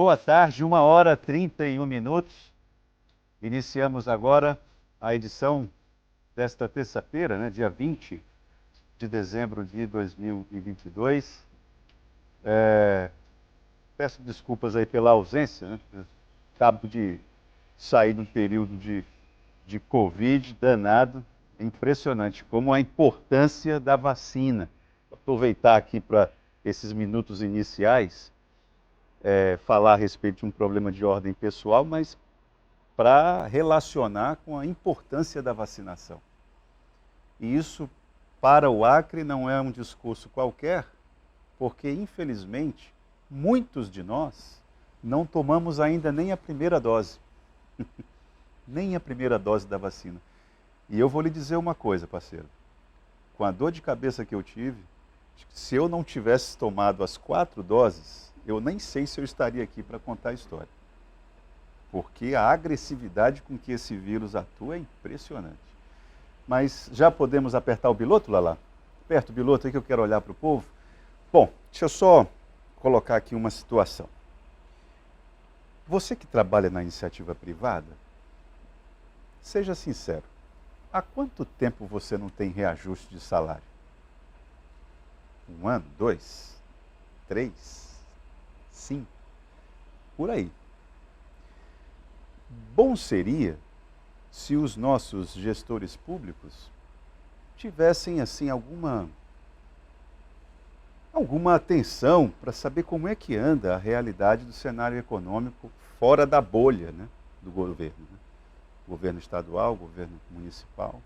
Boa tarde, 1h31. Iniciamos agora a edição desta terça-feira, né, dia 20 de dezembro de 2022. Peço desculpas aí pela ausência, né? Acabo de sair de um período de Covid danado. É impressionante como a importância da vacina. Vou aproveitar aqui para esses minutos iniciais, falar a respeito de um problema de ordem pessoal, mas para relacionar com a importância da vacinação. E isso, para o Acre, não é um discurso qualquer, porque, infelizmente, muitos de nós não tomamos ainda nem a primeira dose. Nem a primeira dose da vacina. E eu vou lhe dizer uma coisa, parceiro. Com a dor de cabeça que eu tive, se eu não tivesse tomado as 4 doses, eu nem sei se eu estaria aqui para contar a história. Porque a agressividade com que esse vírus atua é impressionante. Mas já podemos apertar o biloto, Lala? Aperta o biloto aí que eu quero olhar para o povo. Bom, deixa eu só colocar aqui uma situação. Você que trabalha na iniciativa privada, seja sincero, há quanto tempo você não tem reajuste de salário? 1 ano, 2, 3, 5, por aí. Bom seria se os nossos gestores públicos tivessem assim alguma atenção para saber como é que anda a realidade do cenário econômico fora da bolha, né, do governo, né? Governo estadual, governo municipal.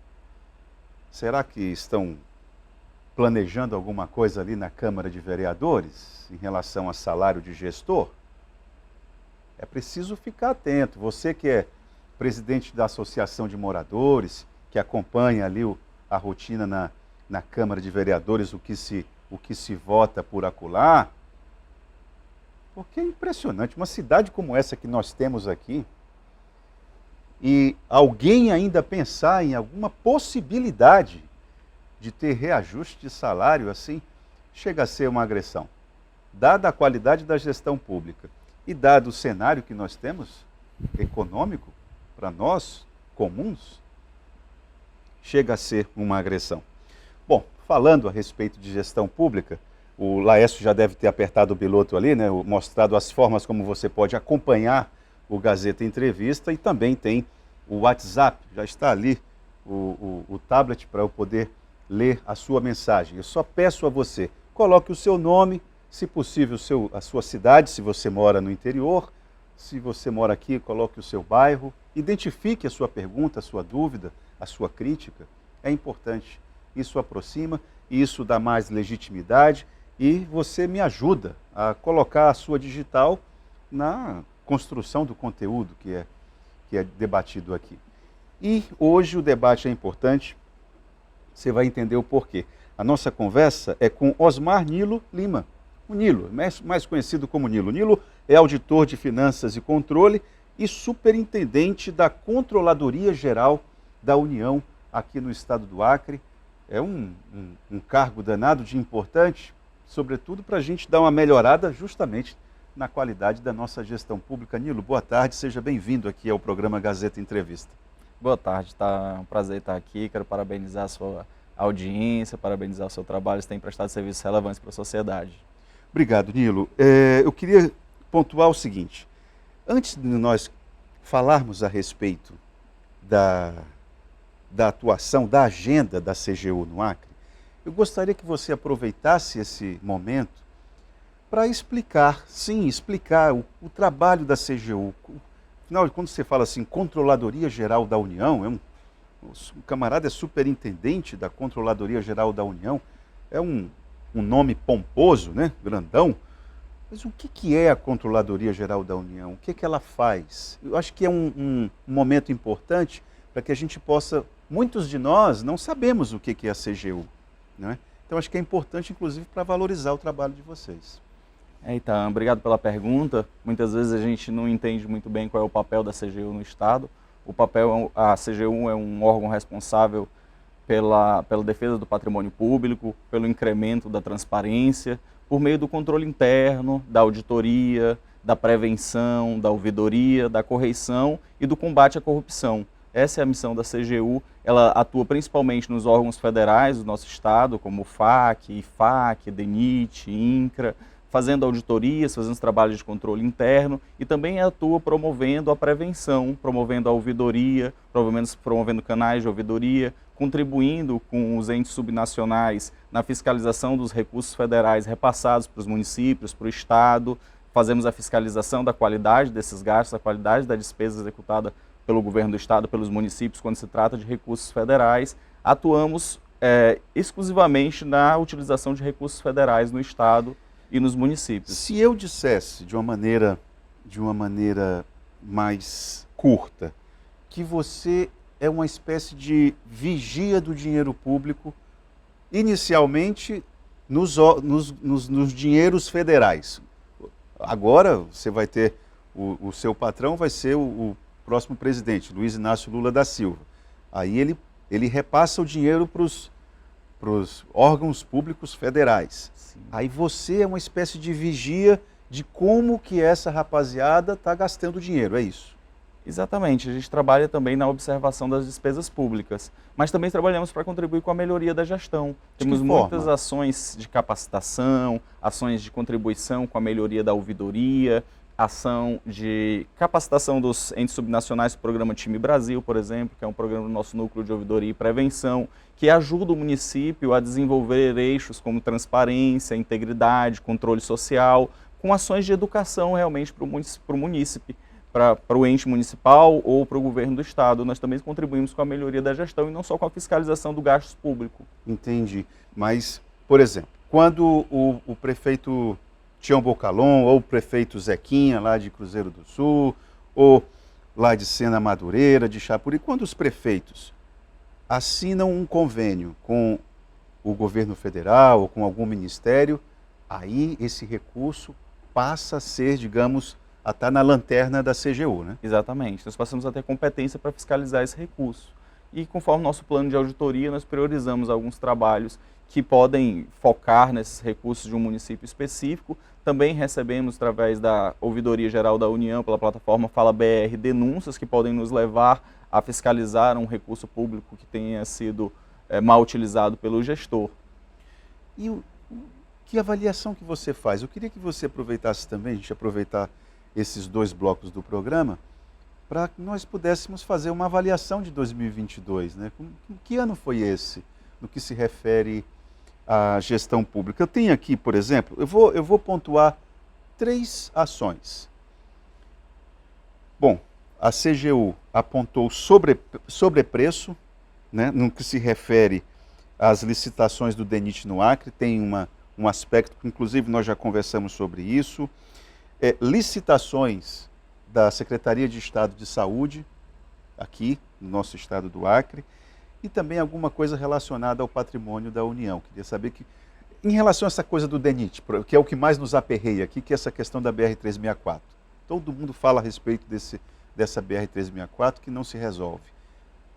Será que estão planejando alguma coisa ali na Câmara de Vereadores em relação a salário de gestor? É preciso ficar atento. Você que é presidente da Associação de Moradores, que acompanha ali a rotina na Câmara de Vereadores, o que se vota por acolá, porque é impressionante. Uma cidade como essa que nós temos aqui, e alguém ainda pensar em alguma possibilidade de ter reajuste de salário assim, chega a ser uma agressão. Dada a qualidade da gestão pública e dado o cenário que nós temos, econômico, para nós, comuns, chega a ser uma agressão. Bom, falando a respeito de gestão pública, o Laércio já deve ter apertado o biloto ali, né, mostrado as formas como você pode acompanhar o Gazeta Entrevista, e também tem o WhatsApp, já está ali o tablet para eu poder ler a sua mensagem. Eu só peço a você, coloque o seu nome, se possível a sua cidade, se você mora no interior, se você mora aqui, coloque o seu bairro, identifique a sua pergunta, a sua dúvida, a sua crítica, é importante. Isso aproxima, isso dá mais legitimidade e você me ajuda a colocar a sua digital na construção do conteúdo que é debatido aqui. E hoje o debate é importante, você vai entender o porquê. A nossa conversa é com Osmar Nilo Lima. O Nilo, mais conhecido como Nilo. Nilo é auditor de finanças e controle e superintendente da Controladoria Geral da União aqui no estado do Acre. É um cargo danado de importante, sobretudo para a gente dar uma melhorada justamente na qualidade da nossa gestão pública. Nilo, boa tarde, seja bem-vindo aqui ao programa Gazeta Entrevista. Boa tarde, tá um prazer estar aqui, quero parabenizar a sua audiência, parabenizar o seu trabalho, você tem prestado serviços relevantes para a sociedade. Obrigado, Nilo. Eu queria pontuar o seguinte, antes de nós falarmos a respeito da atuação, da agenda da CGU no Acre, eu gostaria que você aproveitasse esse momento para explicar o trabalho da CGU. Afinal, quando você fala assim, Controladoria Geral da União, o camarada é superintendente da Controladoria Geral da União, é um nome pomposo, né, grandão, mas o que é a Controladoria Geral da União? O que ela faz? Eu acho que é um momento importante para que a gente possa, muitos de nós não sabemos o que é a CGU, né? Então acho que é importante, inclusive, para valorizar o trabalho de vocês. Então, obrigado pela pergunta. Muitas vezes a gente não entende muito bem qual é o papel da CGU no Estado. A CGU é um órgão responsável pela defesa do patrimônio público, pelo incremento da transparência, por meio do controle interno, da auditoria, da prevenção, da ouvidoria, da correição e do combate à corrupção. Essa é a missão da CGU. Ela atua principalmente nos órgãos federais do nosso estado, como o FAC, IFAC, DENIT, INCRA, fazendo auditorias, fazendo trabalhos de controle interno e também atua promovendo a prevenção, promovendo a ouvidoria, promovendo canais de ouvidoria, contribuindo com os entes subnacionais na fiscalização dos recursos federais repassados para os municípios, para o estado. Fazemos a fiscalização da qualidade desses gastos, da qualidade da despesa executada pelo governo do estado, pelos municípios, quando se trata de recursos federais. Atuamos exclusivamente na utilização de recursos federais no estado e nos municípios. Se eu dissesse de uma maneira mais curta que você é uma espécie de vigia do dinheiro público, inicialmente nos dinheiros federais. Agora você vai ter, o seu patrão vai ser o próximo presidente, Luiz Inácio Lula da Silva. Aí ele repassa o dinheiro para os órgãos públicos federais. Sim. Aí você é uma espécie de vigia de como que essa rapaziada está gastando dinheiro, é isso? Exatamente, a gente trabalha também na observação das despesas públicas, mas também trabalhamos para contribuir com a melhoria da gestão. Temos muitas ações de capacitação, ações de contribuição com a melhoria da ouvidoria, ação de capacitação dos entes subnacionais, o programa Time Brasil, por exemplo, que é um programa do nosso núcleo de ouvidoria e prevenção, que ajuda o município a desenvolver eixos como transparência, integridade, controle social, com ações de educação realmente para o munícipe, para o ente municipal ou para o governo do estado. Nós também contribuímos com a melhoria da gestão e não só com a fiscalização do gasto público. Entendi. Mas, por exemplo, quando o prefeito Tião Bocalon, ou o prefeito Zequinha, lá de Cruzeiro do Sul, ou lá de Sena Madureira, de Chapuri, quando os prefeitos assinam um convênio com o governo federal ou com algum ministério, aí esse recurso passa a ser, digamos, a estar na lanterna da CGU, né? Exatamente. Nós passamos a ter competência para fiscalizar esse recurso. E conforme nosso plano de auditoria, nós priorizamos alguns trabalhos que podem focar nesses recursos de um município específico. Também recebemos, através da Ouvidoria Geral da União, pela plataforma Fala BR, denúncias que podem nos levar a fiscalizar um recurso público que tenha sido mal utilizado pelo gestor. E que avaliação que você faz? Eu queria que você aproveitasse também, a gente aproveitar esses 2 blocos do programa, para que nós pudéssemos fazer uma avaliação de 2022, né? Que ano foi esse, no que se refere à gestão pública? Eu tenho aqui, por exemplo, eu vou pontuar 3 ações. Bom, a CGU apontou sobrepreço, né, no que se refere às licitações do DENIT no Acre, tem um aspecto que inclusive nós já conversamos sobre isso, licitações da Secretaria de Estado de Saúde, aqui no nosso estado do Acre, e também alguma coisa relacionada ao patrimônio da União. Queria saber que, em relação a essa coisa do DENIT, que é o que mais nos aperreia aqui, que é essa questão da BR-364. Todo mundo fala a respeito dessa BR-364 que não se resolve.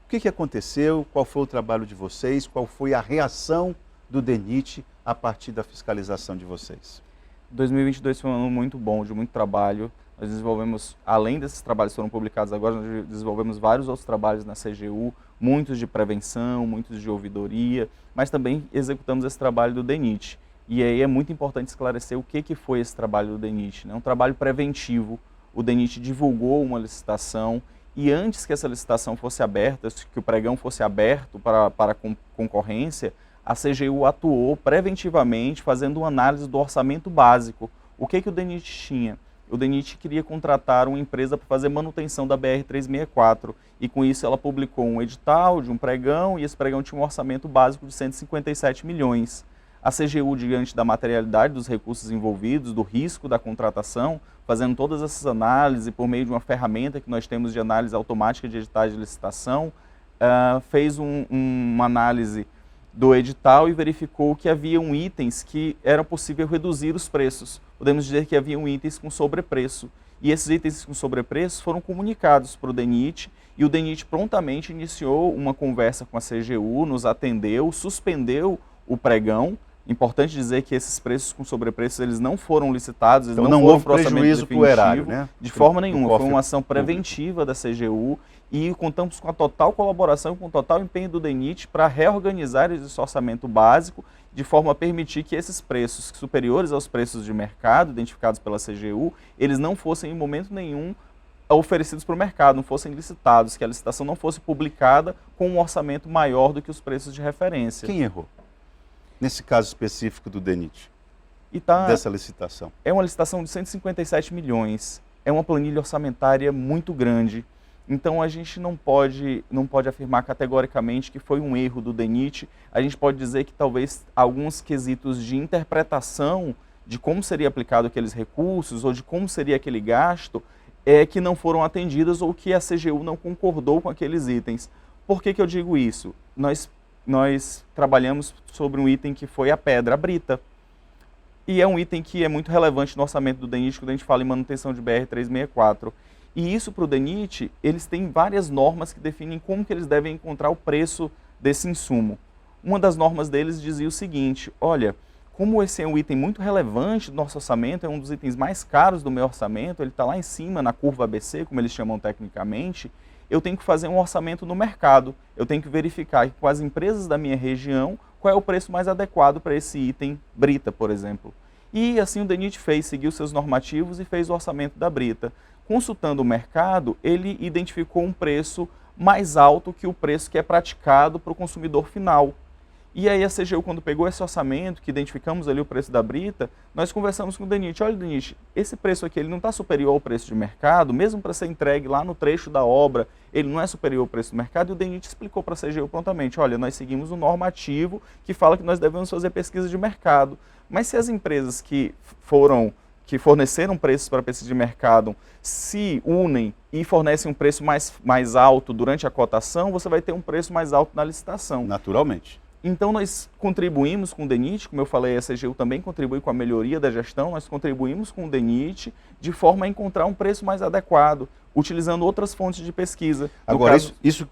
O que aconteceu? Qual foi o trabalho de vocês? Qual foi a reação do DENIT a partir da fiscalização de vocês? 2022 foi um ano muito bom, de muito trabalho. Nós desenvolvemos, além desses trabalhos que foram publicados agora, nós desenvolvemos vários outros trabalhos na CGU, muitos de prevenção, muitos de ouvidoria, mas também executamos esse trabalho do DENIT. E aí é muito importante esclarecer o que foi esse trabalho do DENIT, né? Um trabalho preventivo. O DENIT divulgou uma licitação e antes que essa licitação fosse aberta, que o pregão fosse aberto para concorrência, a CGU atuou preventivamente fazendo uma análise do orçamento básico. O que o DENIT tinha? O DENIT queria contratar uma empresa para fazer manutenção da BR-364 e com isso ela publicou um edital de um pregão e esse pregão tinha um orçamento básico de 157 milhões. A CGU, diante da materialidade dos recursos envolvidos, do risco da contratação, fazendo todas essas análises por meio de uma ferramenta que nós temos de análise automática de editais de licitação, fez uma análise do edital e verificou que haviam itens que era possível reduzir os preços. Podemos dizer que haviam itens com sobrepreço. E esses itens com sobrepreço foram comunicados para o DENIT e o DENIT prontamente iniciou uma conversa com a CGU, nos atendeu, suspendeu o pregão Importante dizer que esses preços com sobrepreços, eles não foram licitados, eles Então não não foram houve pro orçamento prejuízo para o definitivo, erário, né? de forma Do nenhuma. cofre Foi uma ação público. preventiva da CGU e contamos com a total colaboração, com o total empenho do DENIT para reorganizar esse orçamento básico de forma a permitir que esses preços superiores aos preços de mercado identificados pela CGU, eles não fossem em momento nenhum oferecidos para o mercado, não fossem licitados, que a licitação não fosse publicada com um orçamento maior do que os preços de referência. Quem errou? Nesse caso específico do DENIT, E tá, dessa licitação. é uma licitação de 157 milhões, é uma planilha orçamentária muito grande, então a gente não pode afirmar categoricamente que foi um erro do DENIT, a gente pode dizer que talvez alguns quesitos de interpretação de como seria aplicado aqueles recursos ou de como seria aquele gasto, que não foram atendidas ou que a CGU não concordou com aqueles itens. Por que eu digo isso? Nós trabalhamos sobre um item que foi a pedra, a brita. E é um item que é muito relevante no orçamento do DENIT, quando a gente fala em manutenção de BR-364. E isso para o DENIT, eles têm várias normas que definem como que eles devem encontrar o preço desse insumo. Uma das normas deles dizia o seguinte: olha, como esse é um item muito relevante do nosso orçamento, é um dos itens mais caros do meu orçamento, ele está lá em cima na curva ABC, como eles chamam tecnicamente, eu tenho que fazer um orçamento no mercado. Eu tenho que verificar com as empresas da minha região qual é o preço mais adequado para esse item brita, por exemplo. E assim o DENIT fez, seguiu seus normativos e fez o orçamento da brita. Consultando o mercado, ele identificou um preço mais alto que o preço que é praticado para o consumidor final. E aí a CGU, quando pegou esse orçamento, que identificamos ali o preço da brita, nós conversamos com o DENIT. Olha, DENIT, esse preço aqui ele não está superior ao preço de mercado, mesmo para ser entregue lá no trecho da obra, ele não é superior ao preço do mercado, e o DENIT explicou para a CGU prontamente: olha, nós seguimos um normativo que fala que nós devemos fazer pesquisa de mercado. Mas se as empresas que forneceram preços para pesquisa de mercado se unem e fornecem um preço mais alto durante a cotação, você vai ter um preço mais alto na licitação. Naturalmente. Então nós contribuímos com o DENIT, como eu falei, a CGU também contribui com a melhoria da gestão, nós contribuímos com o DENIT de forma a encontrar um preço mais adequado, utilizando outras fontes de pesquisa. Agora, isso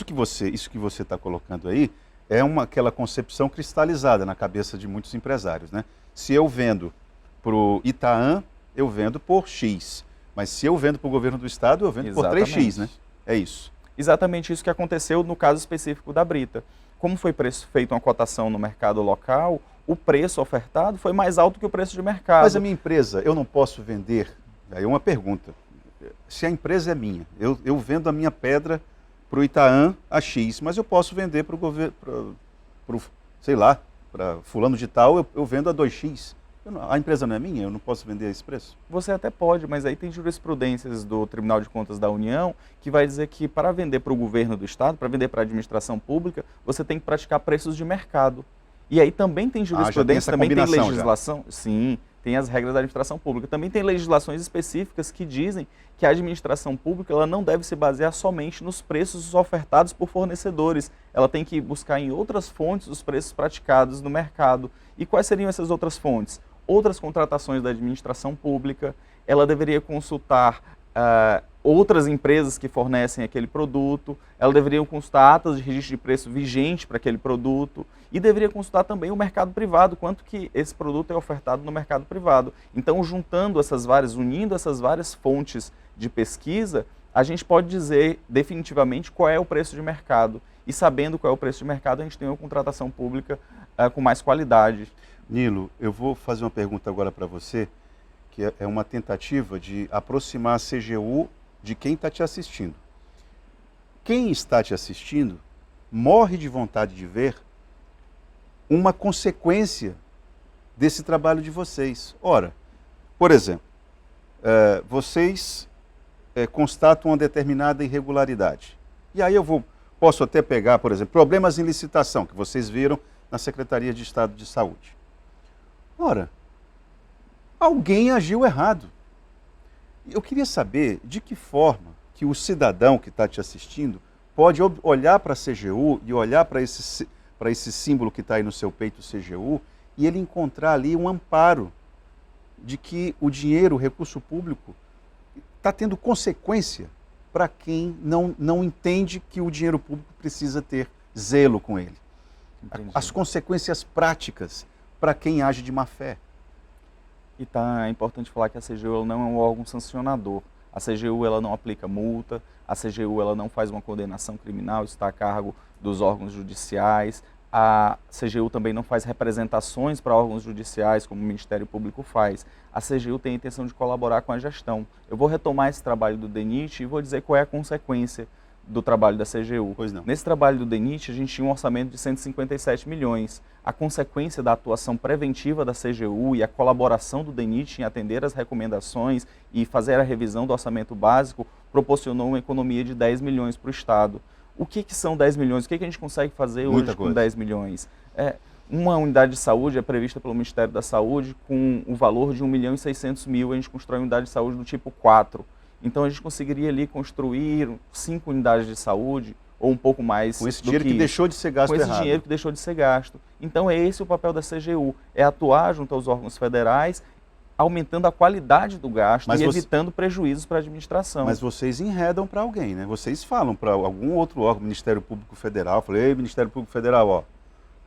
que você está colocando aí é aquela concepção cristalizada na cabeça de muitos empresários, né? Se eu vendo para o Itaã, eu vendo por X, mas se eu vendo para o governo do estado, eu vendo por 3X, né? É isso. Exatamente isso que aconteceu no caso específico da brita. Como foi feita uma cotação no mercado local, o preço ofertado foi mais alto que o preço de mercado. Mas a minha empresa, eu não posso vender? Aí é uma pergunta. Se a empresa é minha, eu vendo a minha pedra para o Itaã a X, mas eu posso vender para o governo, sei lá, para fulano de tal, eu vendo a 2X. A empresa não é minha, eu não posso vender a esse preço? Você até pode, mas aí tem jurisprudências do Tribunal de Contas da União que vai dizer que para vender para o governo do estado, para vender para a administração pública, você tem que praticar preços de mercado. E aí também tem jurisprudência, também tem legislação. Sim, tem as regras da administração pública. Também tem legislações específicas que dizem que a administração pública ela não deve se basear somente nos preços ofertados por fornecedores. Ela tem que buscar em outras fontes os preços praticados no mercado. E quais seriam essas outras fontes? Outras contratações da administração pública, ela deveria consultar outras empresas que fornecem aquele produto, ela deveria consultar atas de registro de preço vigente para aquele produto e deveria consultar também o mercado privado, quanto que esse produto é ofertado no mercado privado. Então, unindo essas várias fontes de pesquisa, a gente pode dizer definitivamente qual é o preço de mercado. E sabendo qual é o preço de mercado, a gente tem uma contratação pública com mais qualidade. Nilo, eu vou fazer uma pergunta agora para você, que é uma tentativa de aproximar a CGU de quem está te assistindo. Quem está te assistindo morre de vontade de ver uma consequência desse trabalho de vocês. Ora, por exemplo, vocês constatam uma determinada irregularidade. E aí posso até pegar, por exemplo, problemas em licitação, que vocês viram na Secretaria de Estado de Saúde. Ora, alguém agiu errado. Eu queria saber de que forma que o cidadão que está te assistindo pode olhar para a CGU e olhar para esse símbolo que está aí no seu peito, CGU, e ele encontrar ali um amparo de que o dinheiro, o recurso público, está tendo consequência para quem não entende que o dinheiro público precisa ter zelo com ele. Entendi. As consequências práticas para quem age de má fé. E é importante falar que a CGU ela não é um órgão sancionador. A CGU ela não aplica multa, a CGU ela não faz uma condenação criminal, isso está a cargo dos órgãos judiciais. A CGU também não faz representações para órgãos judiciais, como o Ministério Público faz. A CGU tem a intenção de colaborar com a gestão. Eu vou retomar esse trabalho do DENIT e vou dizer qual é a consequência do trabalho da CGU. Pois não. Nesse trabalho do DENIT, a gente tinha um orçamento de 157 milhões. A consequência da atuação preventiva da CGU e a colaboração do DENIT em atender as recomendações e fazer a revisão do orçamento básico proporcionou uma economia de 10 milhões para o Estado. O que são 10 milhões? O que a gente consegue fazer hoje com 10 milhões? Uma unidade de saúde é prevista pelo Ministério da Saúde com o valor de 1.600.000, a gente constrói uma unidade de saúde do tipo 4. Então a gente conseguiria ali construir 5 unidades de saúde ou um pouco mais. Com esse dinheiro que deixou de ser gasto errado. Com esse dinheiro que deixou de ser gasto. Então é esse o papel da CGU, é atuar junto aos órgãos federais, aumentando a qualidade do gasto e evitando prejuízos para a administração. Mas vocês enredam para alguém, né? Vocês falam para algum outro órgão, Ministério Público Federal, falei, ei, Ministério Público Federal, ó,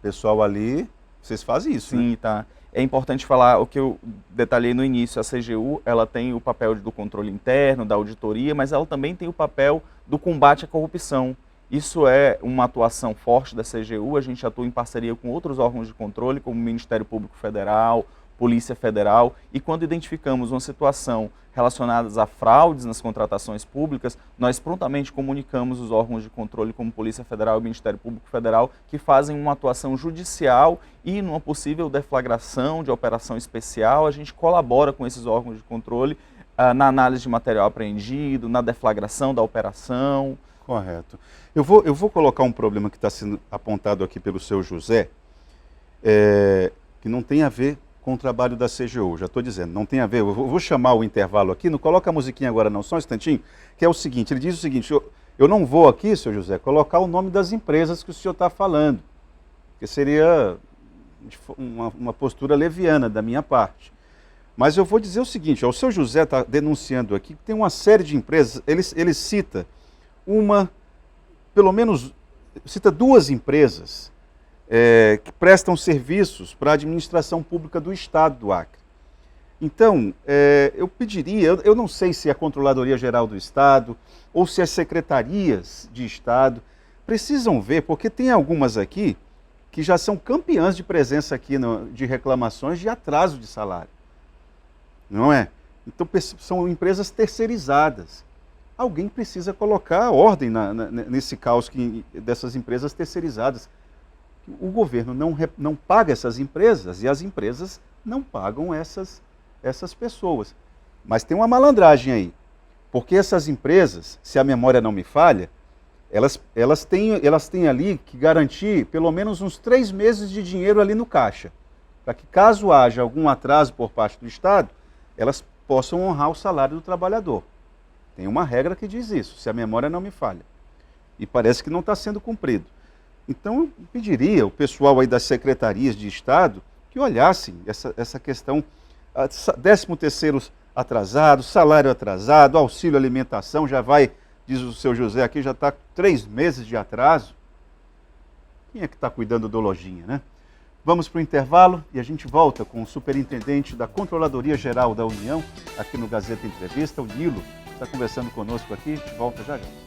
pessoal ali, vocês fazem isso, Sim, né? tá. É importante falar o que eu detalhei no início, a CGU, ela tem o papel do controle interno, da auditoria, mas ela também tem o papel do combate à corrupção. Isso é uma atuação forte da CGU, a gente atua em parceria com outros órgãos de controle, como o Ministério Público Federal, Polícia Federal, e quando identificamos uma situação relacionada a fraudes nas contratações públicas, nós prontamente comunicamos os órgãos de controle como Polícia Federal e Ministério Público Federal, que fazem uma atuação judicial e numa possível deflagração de operação especial, a gente colabora com esses órgãos de controle na análise de material apreendido, na deflagração da operação. Correto. Eu vou colocar um problema que está sendo apontado aqui pelo seu José, que não tem a ver com o trabalho da CGU, já estou dizendo, não tem a ver, eu vou chamar o intervalo aqui, não coloca a musiquinha agora não, só um instantinho, que é o seguinte, ele diz o seguinte, eu não vou aqui, seu José, colocar o nome das empresas que o senhor está falando, que seria uma postura leviana da minha parte. Mas eu vou dizer o seguinte, ó, o seu José está denunciando aqui que tem uma série de empresas, ele cita pelo menos, cita 2 empresas, que prestam serviços para a administração pública do Estado do Acre. Então, eu pediria, eu não sei se é a Controladoria Geral do Estado ou se as secretarias de Estado precisam ver, porque tem algumas aqui que já são campeãs de presença aqui de reclamações de atraso de salário. Não é? Então, são empresas terceirizadas. Alguém precisa colocar ordem nesse caos dessas empresas terceirizadas. O governo não paga essas empresas e as empresas não pagam essas pessoas. Mas tem uma malandragem aí, porque essas empresas, se a memória não me falha, elas têm ali que garantir pelo menos uns 3 meses de dinheiro ali no caixa, para que caso haja algum atraso por parte do Estado, elas possam honrar o salário do trabalhador. Tem uma regra que diz isso, se a memória não me falha. E parece que não está sendo cumprido. Então, eu pediria o pessoal aí das secretarias de Estado que olhassem essa questão, 13º atrasado, salário atrasado, auxílio alimentação, já vai, diz o seu José aqui, já está 3 meses de atraso. Quem é que está cuidando do lojinha, né? Vamos para o intervalo e a gente volta com o superintendente da Controladoria Geral da União, aqui no Gazeta Entrevista, o Nilo, está conversando conosco aqui, a gente volta já já.